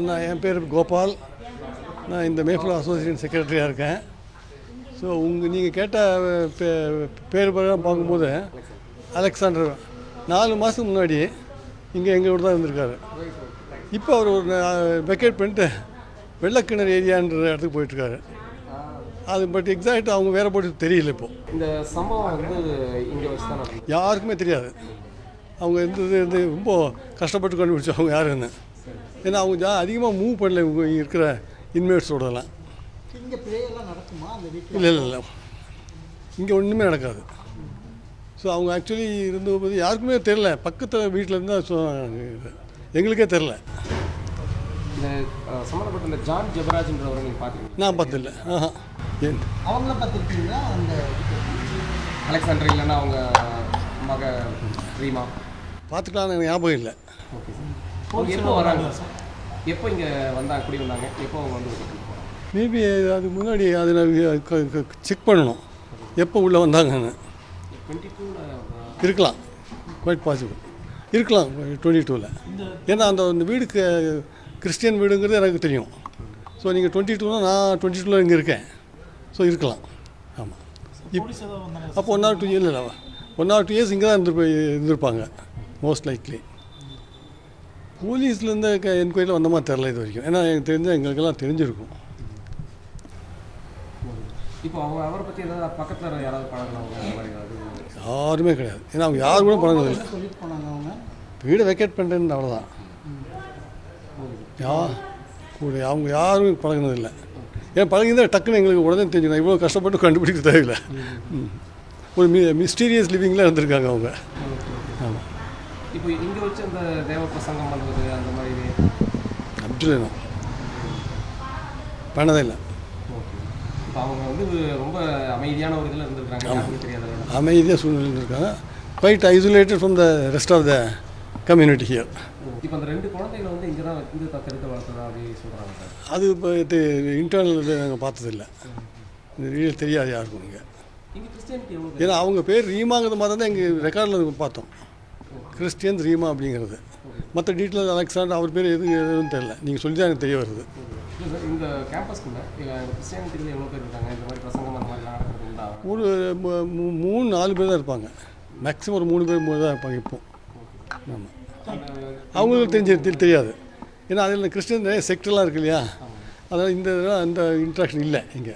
நான் என் பேர் கோபால். நான் இந்த மேஃப்ளோ அசோசியேஷன் செக்ரட்டரியாக இருக்கேன். ஸோ நீங்கள் கேட்ட பேர் பார்க்கும்போது அலெக்சாண்டர் 4 மாதத்துக்கு முன்னாடி இங்கே எங்களோட தான் இருந்திருக்காரு. இப்போ அவர் ஒரு வெக்கேட் பண்ணிட்டு வெள்ளக்கிணறு ஏரியான்ற இடத்துக்கு போயிட்டுருக்காரு. அது பட் எக்ஸாக்ட் அவங்க வேறு போட்டு தெரியல. இப்போது இந்த சம்பவம் வந்து இங்கே வச்சு தான் யாருக்குமே தெரியாது. அவங்க இருந்து ரொம்ப கஷ்டப்பட்டு கண்டுபிடிச்சோம் அவங்க யாருன்னு. ஏன்னா அவங்க அதிகமாக மூவ் பண்ணல இங்கே இருக்கிற இன்மேட்ஸோடலாம். இல்லை இல்லை இல்லை, இங்கே ஒன்றுமே நடக்காது. ஸோ அவங்க ஆக்சுவலி இருந்தபோது யாருக்குமே தெரில. பக்கத்தில் வீட்டில் இருந்தால் எங்களுக்கே தெரில. இந்த சம்மந்தப்பட்ட இந்த ஜான் ஜெபராஜ்ன்றவரை நீங்கள் பார்த்துருக்கீங்க? நான் பார்த்தில்ல. அவங்கள பார்த்துருக்கீங்களா? அந்த அலெக்சாண்டர் இல்லைன்னா அவங்க மக ரீமா பார்த்துக்கலான்னு எனக்கு ஞாபகம் இல்லை. Okay sir. அவங்க எப்போ வராங்க சார்? எப்போ இங்கே வந்தாங்க, குடி வந்தாங்க? எப்போ அவங்க வந்து மேபி அது முன்னாடி அது நான் செக் பண்ணணும் எப்போ உள்ளே வந்தாங்கன்னு. 22 இருக்கலாம், குவைட் பாசிபிள் இருக்கலாம் 22ல். ஏன்னா அந்த வீடுக்கு கிறிஸ்டியன் வீடுங்கிறது எனக்கு தெரியும். ஸோ நீங்கள் 22னா நான் 22ல் இங்கே இருக்கேன். ஸோ இருக்கலாம். ஆமாம். அப்போ 1 or 2 இயர் இல்லை, 1 or 2 இயர்ஸ் இங்கே தான் இருந்திருப்பாங்க மோஸ்ட் லைக்லி. போலீஸ்லேருந்து என்கொயரியில் வந்த மாதிரி தெரில இது வரைக்கும். ஏன்னா எனக்கு தெரிஞ்சால் எங்களுக்கெல்லாம் தெரிஞ்சிருக்கும். இப்போ அவங்க அவரை பற்றி ஏதாவது பக்கத்தில் யாராவது பழகலாம்? யாருமே கிடையாது. ஏன்னா அவங்க யாரும் கூட பழகினதில்லை. வீடை வெக்கேட் பண்ணுறேன்னு அவ்வளோதான். கூட அவங்க யாரும் பழகினதில்லை. ஏன்னா பழகிதான் டக்குன்னு எங்களுக்கு உடனே தெரிஞ்சுக்கணும். இவ்வளோ கஷ்டப்பட்டு கண்டுபிடிக்க தேவையில்லை. ஒரு மிஸ்டீரியஸ் லிவிங்கில் இருந்திருக்காங்க அவங்க. ஆமாம். இப்போ இங்கே வச்சு அந்த தேவ பிரசங்கம் பண்ணுறது அந்த மாதிரி அப்படி பண்ணதே இல்லை. இப்போ அவங்க வந்து ரொம்ப அமைதியான ஒரு இதில் இருந்திருக்காங்க. தெரியாது, அமைதியாக சூழ்நிலையில் இருக்காங்க. Quite isolated from the rest of the community here. இப்போ அந்த 2 குழந்தைகளை வந்து இங்கே தான் வந்து தத்தெடுத்து வளர்த்துறதா அப்படி சொல்கிறாங்க சார். அது இப்போ இன்டர்னல் நாங்கள் பார்த்ததில்லை. இந்த வீடு தெரியாது யாருக்கும் இங்கே. இங்கே கிறிஸ்டியானிட்டி எவ்வளோ? ஏன்னா அவங்க பேர் ரீமாங்கிறது மாதிரி தான் எங்கள் ரெக்கார்டில் பார்த்தோம். கிறிஸ்டியன்ஸ் ரீமா அப்படிங்கிறது. மற்ற டீட்டெயில் அலெக்சாண்டர் அவர் பேர் எதுவும் தெரியல. நீங்கள் சொல்லி தான் எனக்கு தெரிய வருது. இந்த கேம்பஸ்க்குள்ள கிறிஸ்டியானிட்டியில் எவ்வளோ பேர் இருக்காங்க? இந்த மாதிரி பிரசங்கம் அந்த மாதிரிலாம் நடக்குதுங்களா? ஒரு 3-4 பேர் தான் இருப்பாங்க. மேக்ஸிமம் ஒரு 3 பேர் தான் இருப்பாங்க இப்போ. ஆமாம். அவங்களுக்கு தெரியாது. ஏன்னா அதில் கிறிஸ்டியன் நிறைய செக்டர்லாம் இருக்கு இல்லையா? அதனால் இந்த இன்ட்ராக்ஷன் இல்லை இங்கே.